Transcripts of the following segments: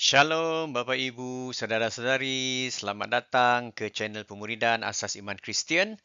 Shalom Bapak Ibu, saudara-saudari, selamat datang ke channel Pemuridan Asas Iman Kristian.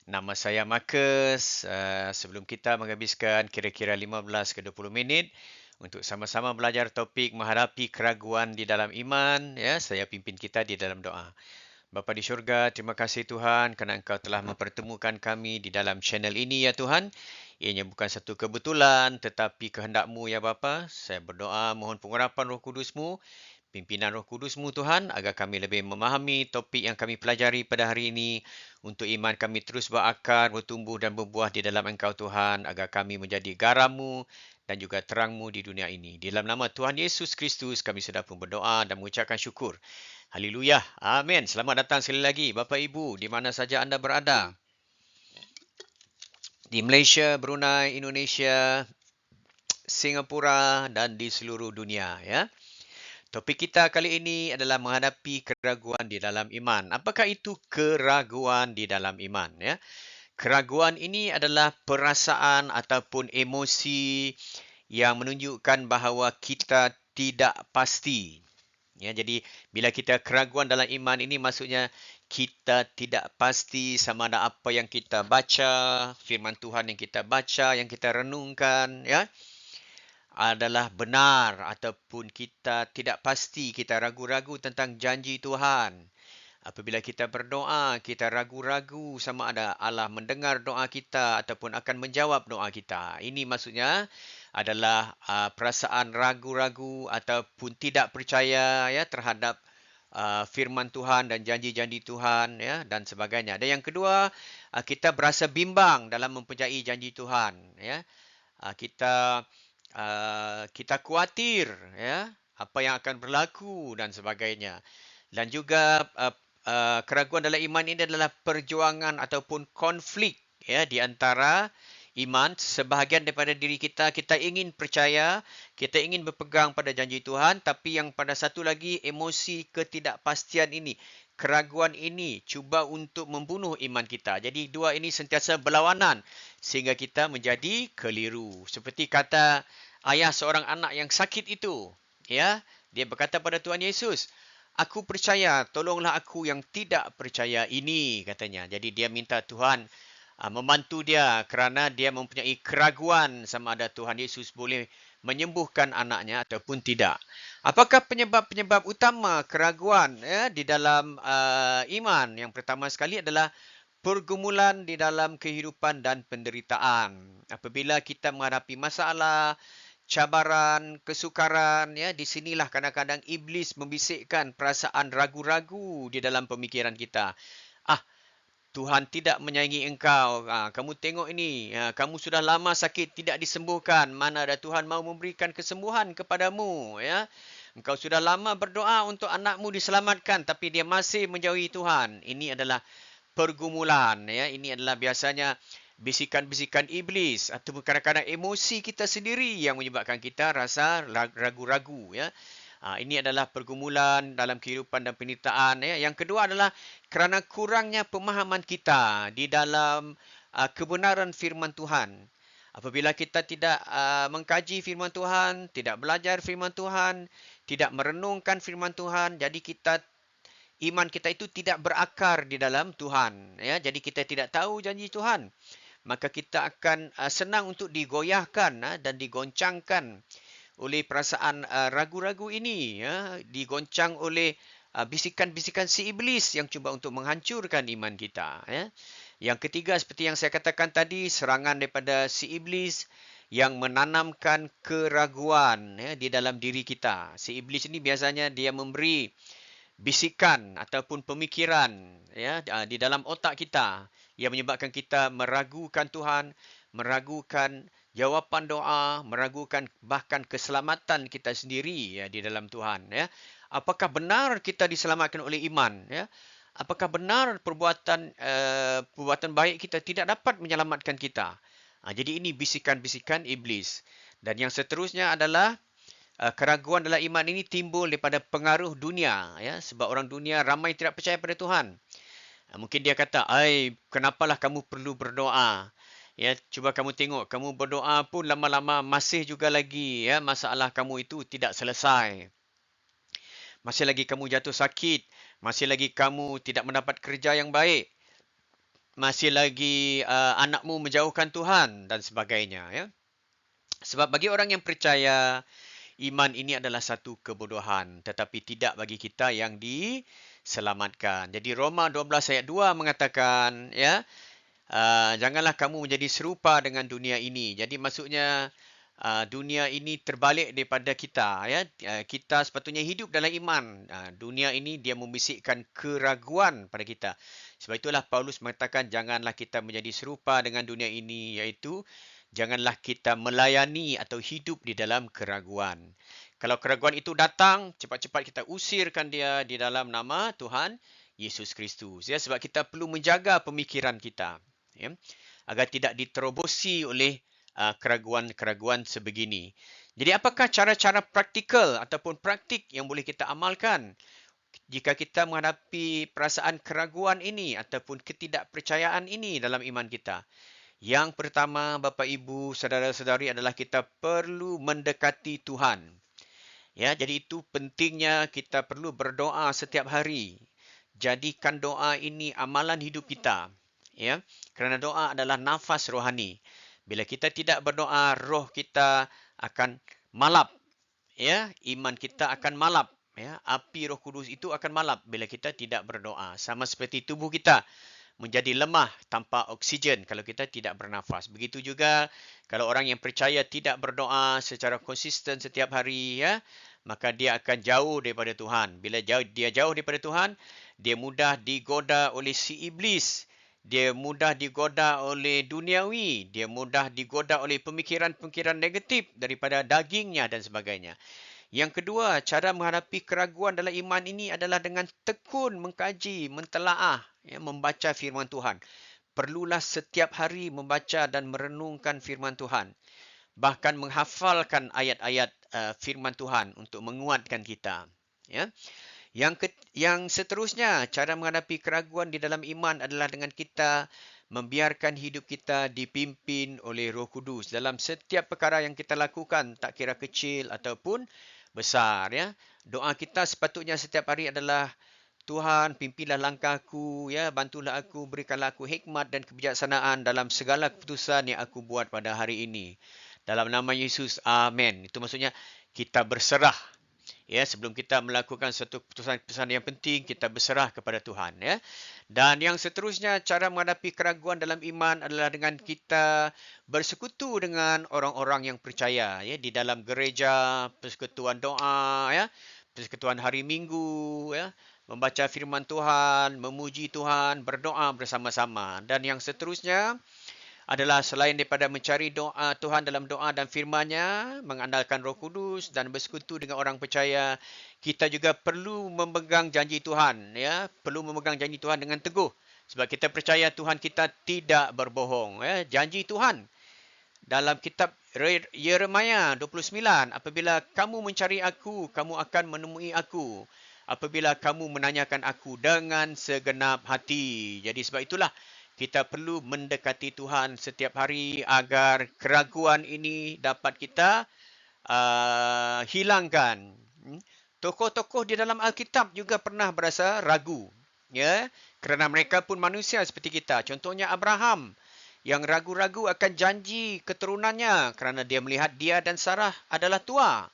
Nama saya Marcus. Sebelum kita menghabiskan kira-kira 15 ke 20 minit untuk sama-sama belajar topik menghadapi keraguan di dalam iman, ya, saya pimpin kita di dalam doa. Bapa di syurga, terima kasih Tuhan kerana Engkau telah mempertemukan kami di dalam channel ini ya Tuhan. Ianya bukan satu kebetulan tetapi kehendak-Mu ya Bapa. Saya berdoa mohon pengurapan Roh Kudus-Mu, pimpinan Roh Kudus-Mu Tuhan, agar kami lebih memahami topik yang kami pelajari pada hari ini untuk iman kami terus berakar, bertumbuh dan berbuah di dalam Engkau Tuhan, agar kami menjadi garam-Mu dan juga terang-Mu di dunia ini. Di dalam nama Tuhan Yesus Kristus kami sudah pun berdoa dan mengucapkan syukur. Haleluya. Amin. Selamat datang sekali lagi Bapak Ibu di mana saja anda berada. Di Malaysia, Brunei, Indonesia, Singapura dan di seluruh dunia ya. Topik kita kali ini adalah menghadapi keraguan di dalam iman. Apakah itu keraguan di dalam iman ya? Keraguan ini adalah perasaan ataupun emosi yang menunjukkan bahawa kita tidak pasti. Ya, jadi bila kita keraguan dalam iman ini maksudnya kita tidak pasti sama ada apa yang kita baca, firman Tuhan yang kita baca, yang kita renungkan ya adalah benar ataupun kita tidak pasti, kita ragu-ragu tentang janji Tuhan. Apabila kita berdoa, kita ragu-ragu sama ada Allah mendengar doa kita ataupun akan menjawab doa kita. Ini maksudnya adalah perasaan ragu-ragu ataupun tidak percaya ya terhadap firman Tuhan dan janji-janji Tuhan ya dan sebagainya. Dan yang kedua, kita berasa bimbang dalam mempercayai janji Tuhan ya. Kita khawatir ya apa yang akan berlaku dan sebagainya. Dan juga keraguan dalam iman ini adalah perjuangan ataupun konflik ya di antara iman. Sebahagian daripada diri kita ingin percaya, kita ingin berpegang pada janji Tuhan, tapi yang pada satu lagi emosi ketidakpastian ini, keraguan ini cuba untuk membunuh iman kita. Jadi dua ini sentiasa berlawanan sehingga kita menjadi keliru. Seperti kata ayah seorang anak yang sakit itu, ya, dia berkata pada Tuhan Yesus, "Aku percaya, tolonglah aku yang tidak percaya ini," katanya. Jadi dia minta Tuhan membantu dia kerana dia mempunyai keraguan sama ada Tuhan Yesus boleh menyembuhkan anaknya ataupun tidak. Apakah penyebab-penyebab utama keraguan ya, di dalam iman? Yang pertama sekali adalah pergumulan di dalam kehidupan dan penderitaan. Apabila kita menghadapi masalah, cabaran, kesukaran, ya, di sinilah kadang-kadang iblis membisikkan perasaan ragu-ragu di dalam pemikiran kita. Tuhan tidak menyayangi engkau. Kamu tengok ini, kamu sudah lama sakit tidak disembuhkan. Mana ada Tuhan mau memberikan kesembuhan kepadamu, ya. Engkau sudah lama berdoa untuk anakmu diselamatkan tapi dia masih menjauhi Tuhan. Ini adalah pergumulan, ya. Ini adalah biasanya bisikan-bisikan iblis atau kadang-kadang emosi kita sendiri yang menyebabkan kita rasa ragu-ragu, ya. Ini adalah pergumulan dalam kehidupan dan penderitaan. Ya. Yang kedua adalah kerana kurangnya pemahaman kita di dalam kebenaran firman Tuhan. Apabila kita tidak mengkaji firman Tuhan, tidak belajar firman Tuhan, tidak merenungkan firman Tuhan, jadi iman kita itu tidak berakar di dalam Tuhan. Ya. Jadi kita tidak tahu janji Tuhan. Maka kita akan senang untuk digoyahkan dan digoncangkan oleh perasaan ragu-ragu ini, ya, digoncang oleh bisikan-bisikan si iblis yang cuba untuk menghancurkan iman kita. Ya. Yang ketiga, seperti yang saya katakan tadi, serangan daripada si iblis yang menanamkan keraguan ya, di dalam diri kita. Si iblis ini biasanya dia memberi bisikan ataupun pemikiran ya, di dalam otak kita yang menyebabkan kita meragukan Tuhan, meragukan jawapan doa, meragukan bahkan keselamatan kita sendiri ya di dalam Tuhan ya. Apakah benar kita diselamatkan oleh iman ya? Apakah benar perbuatan baik kita tidak dapat menyelamatkan kita? Jadi ini bisikan-bisikan iblis. Dan yang seterusnya adalah keraguan dalam iman ini timbul daripada pengaruh dunia ya, sebab orang dunia ramai tidak percaya pada Tuhan. Mungkin dia kata, kenapalah kamu perlu berdoa? Ya, cuba kamu tengok, kamu berdoa pun lama-lama masih juga lagi ya masalah kamu itu tidak selesai. masih lagi kamu jatuh sakit, masih lagi kamu tidak mendapat kerja yang baik, masih lagi anakmu menjauhkan Tuhan dan sebagainya, ya. Sebab bagi orang yang percaya, iman ini adalah satu kebodohan, tetapi tidak bagi kita yang diselamatkan. Jadi Roma 12 ayat 2 mengatakan, ya, janganlah kamu menjadi serupa dengan dunia ini. Jadi maksudnya dunia ini terbalik daripada kita, ya. Kita sepatutnya hidup dalam iman. Dunia ini dia membisikkan keraguan pada kita. Sebab itulah Paulus mengatakan janganlah kita menjadi serupa dengan dunia ini, iaitu janganlah kita melayani atau hidup di dalam keraguan. Kalau keraguan itu datang, cepat-cepat kita usirkan dia di dalam nama Tuhan Yesus Kristus, ya, sebab kita perlu menjaga pemikiran kita, ya, agar tidak diterobosi oleh keraguan-keraguan sebegini. Jadi apakah cara-cara praktikal ataupun praktik yang boleh kita amalkan jika kita menghadapi perasaan keraguan ini ataupun ketidakpercayaan ini dalam iman kita? Yang pertama, Bapa Ibu, saudara-saudari, adalah kita perlu mendekati Tuhan. Ya, jadi itu pentingnya kita perlu berdoa setiap hari. Jadikan doa ini amalan hidup kita. Ya, kerana doa adalah nafas rohani. Bila kita tidak berdoa, roh kita akan malap. Ya, iman kita akan malap. Ya, api Roh Kudus itu akan malap bila kita tidak berdoa. Sama seperti tubuh kita menjadi lemah tanpa oksigen kalau kita tidak bernafas. Begitu juga kalau orang yang percaya tidak berdoa secara konsisten setiap hari, ya, maka dia akan jauh daripada Tuhan. Bila dia jauh daripada Tuhan, dia mudah digoda oleh si iblis. Dia mudah digoda oleh duniawi. Dia mudah digoda oleh pemikiran-pemikiran negatif daripada dagingnya dan sebagainya. Yang kedua, cara menghadapi keraguan dalam iman ini adalah dengan tekun mengkaji, mentelaah, ya, membaca firman Tuhan. Perlulah setiap hari membaca dan merenungkan firman Tuhan. Bahkan menghafalkan ayat-ayat firman Tuhan untuk menguatkan kita. Ya. Yang seterusnya, cara menghadapi keraguan di dalam iman adalah dengan kita membiarkan hidup kita dipimpin oleh Roh Kudus dalam setiap perkara yang kita lakukan, tak kira kecil ataupun besar, ya. Doa kita sepatutnya setiap hari adalah, Tuhan, pimpinlah langkahku, ya, bantulah aku, berikanlah aku hikmat dan kebijaksanaan dalam segala keputusan yang aku buat pada hari ini. Dalam nama Yesus, amin. Itu maksudnya kita berserah. Ya, sebelum kita melakukan satu keputusan yang penting, kita berserah kepada Tuhan, ya. Dan yang seterusnya, cara menghadapi keraguan dalam iman adalah dengan kita bersekutu dengan orang-orang yang percaya, ya, di dalam gereja, persekutuan doa, ya, persekutuan hari Minggu, ya, membaca firman Tuhan, memuji Tuhan, berdoa bersama-sama. Dan yang seterusnya adalah selain daripada mencari doa Tuhan dalam doa dan firman-Nya, mengandalkan Roh Kudus dan bersekutu dengan orang percaya, kita juga perlu memegang janji Tuhan, ya, perlu memegang janji Tuhan dengan teguh. Sebab kita percaya Tuhan kita tidak berbohong, ya. Janji Tuhan dalam kitab Yeremia 29, apabila kamu mencari aku, kamu akan menemui aku. Apabila kamu menanyakan aku dengan segenap hati. Jadi sebab itulah kita perlu mendekati Tuhan setiap hari agar keraguan ini dapat kita hilangkan. Tokoh-tokoh di dalam Alkitab juga pernah berasa ragu, ya, kerana mereka pun manusia seperti kita. Contohnya Abraham yang ragu-ragu akan janji keturunannya kerana dia melihat dia dan Sarah adalah tua.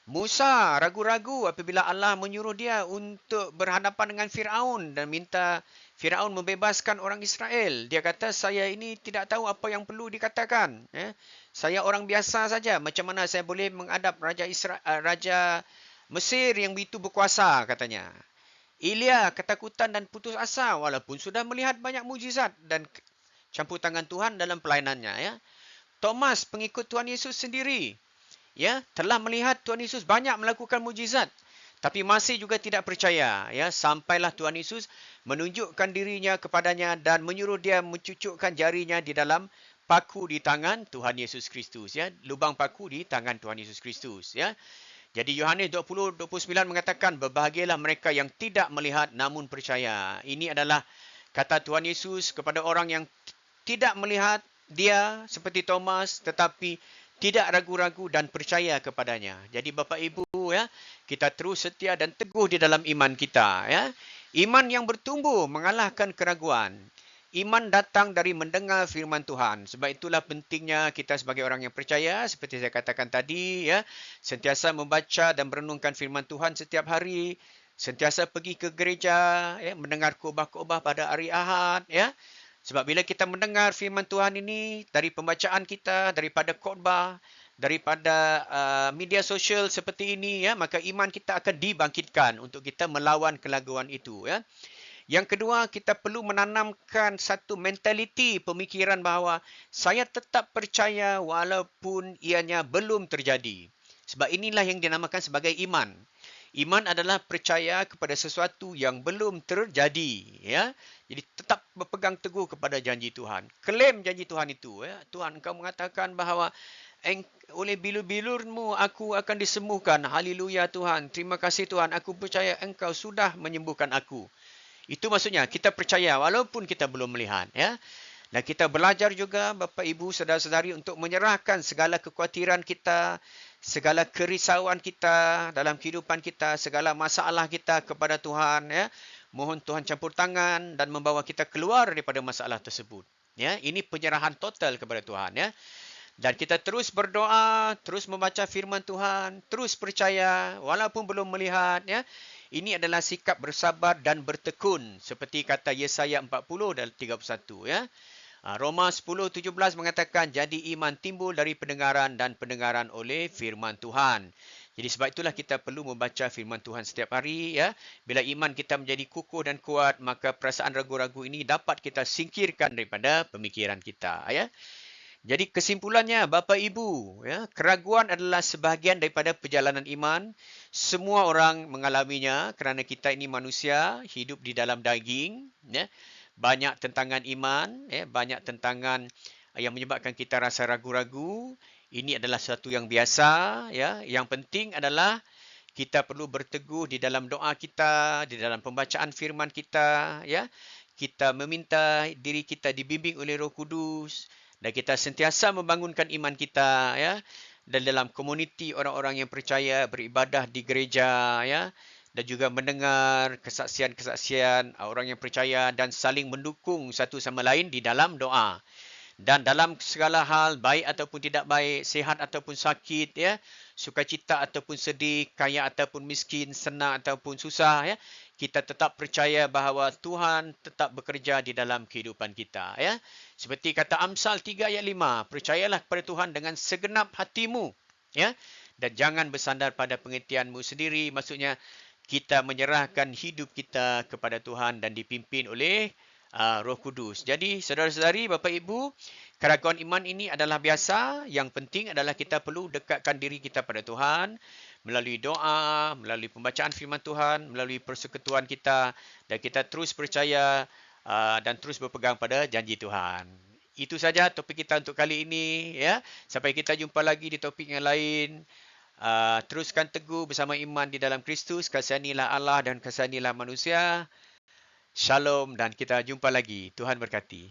Musa ragu-ragu apabila Allah menyuruh dia untuk berhadapan dengan Firaun dan minta Firaun membebaskan orang Israel. Dia kata, saya ini tidak tahu apa yang perlu dikatakan. Saya orang biasa saja. Macam mana saya boleh menghadap Raja Mesir yang begitu berkuasa, katanya. Elia ketakutan dan putus asa walaupun sudah melihat banyak mujizat dan campur tangan Tuhan dalam pelayanannya. Ya. Thomas, pengikut Tuhan Yesus sendiri, ya, telah melihat Tuhan Yesus banyak melakukan mujizat, tapi masih juga tidak percaya, ya, sampailah Tuhan Yesus menunjukkan dirinya kepadanya dan menyuruh dia mencucukkan jarinya di dalam paku di tangan Tuhan Yesus Kristus, ya, lubang paku di tangan Tuhan Yesus Kristus, ya. Jadi Yohanes 20:29 mengatakan, berbahagialah mereka yang tidak melihat namun percaya. Ini adalah kata Tuhan Yesus kepada orang yang tidak melihat dia seperti Thomas, tetapi tidak ragu-ragu dan percaya kepadanya. Jadi Bapak Ibu ya, kita terus setia dan teguh di dalam iman kita ya. Iman yang bertumbuh mengalahkan keraguan. Iman datang dari mendengar firman Tuhan. Sebab itulah pentingnya kita sebagai orang yang percaya, seperti saya katakan tadi ya, sentiasa membaca dan merenungkan firman Tuhan setiap hari, sentiasa pergi ke gereja ya, mendengar khotbah-khotbah pada hari Ahad ya. Sebab bila kita mendengar firman Tuhan ini dari pembacaan kita, daripada khotbah, daripada media sosial seperti ini ya, maka iman kita akan dibangkitkan untuk kita melawan keraguan itu ya. Yang kedua, kita perlu menanamkan satu mentaliti pemikiran bahawa saya tetap percaya walaupun ianya belum terjadi. Sebab inilah yang dinamakan sebagai iman. Iman adalah percaya kepada sesuatu yang belum terjadi, ya. Jadi tetap berpegang teguh kepada janji Tuhan. Klaim janji Tuhan itu, ya. Tuhan, Engkau mengatakan bahawa oleh bilur-bilurmu aku akan disembuhkan. Haleluya Tuhan. Terima kasih Tuhan. Aku percaya Engkau sudah menyembuhkan aku. Itu maksudnya kita percaya walaupun kita belum melihat, ya. Dan kita belajar juga Bapak Ibu saudara-saudari untuk menyerahkan segala kekhawatiran kita, segala kerisauan kita dalam kehidupan kita, segala masalah kita kepada Tuhan ya. Mohon Tuhan campur tangan dan membawa kita keluar daripada masalah tersebut. Ya, ini penyerahan total kepada Tuhan ya. Dan kita terus berdoa, terus membaca firman Tuhan, terus percaya walaupun belum melihat ya. Ini adalah sikap bersabar dan bertekun seperti kata Yesaya 40 dan 31 ya. Roma 10:17 mengatakan jadi iman timbul dari pendengaran dan pendengaran oleh firman Tuhan. Jadi sebab itulah kita perlu membaca firman Tuhan setiap hari ya. Bila iman kita menjadi kukuh dan kuat, maka perasaan ragu-ragu ini dapat kita singkirkan daripada pemikiran kita ya. Jadi kesimpulannya Bapak Ibu ya, keraguan adalah sebahagian daripada perjalanan iman. Semua orang mengalaminya kerana kita ini manusia hidup di dalam daging ya. Banyak tentangan iman, banyak tentangan yang menyebabkan kita rasa ragu-ragu. Ini adalah sesuatu yang biasa. Ya. Yang penting adalah kita perlu berteguh di dalam doa kita, di dalam pembacaan firman kita. Ya. Kita meminta diri kita dibimbing oleh Roh Kudus. Dan kita sentiasa membangunkan iman kita. Ya. Dan dalam komuniti orang-orang yang percaya beribadah di gereja. Ya. Dan juga mendengar kesaksian-kesaksian orang yang percaya dan saling mendukung satu sama lain di dalam doa. Dan dalam segala hal, baik ataupun tidak baik, sihat ataupun sakit, ya, sukacita ataupun sedih, kaya ataupun miskin, senang ataupun susah, ya, kita tetap percaya bahawa Tuhan tetap bekerja di dalam kehidupan kita. Ya. Seperti kata Amsal 3 ayat 5, percayalah kepada Tuhan dengan segenap hatimu. Ya. Dan jangan bersandar pada pengertianmu sendiri, maksudnya kita menyerahkan hidup kita kepada Tuhan dan dipimpin oleh Roh Kudus. Jadi, saudara-saudari, Bapak Ibu, keraguan iman ini adalah biasa. Yang penting adalah kita perlu dekatkan diri kita pada Tuhan melalui doa, melalui pembacaan firman Tuhan, melalui persekutuan kita, dan kita terus percaya dan terus berpegang pada janji Tuhan. Itu saja topik kita untuk kali ini. Ya. Sampai kita jumpa lagi di topik yang lain. Teruskan teguh bersama iman di dalam Kristus. Kasihanilah Allah dan kasihanilah manusia. Shalom dan kita jumpa lagi. Tuhan berkati.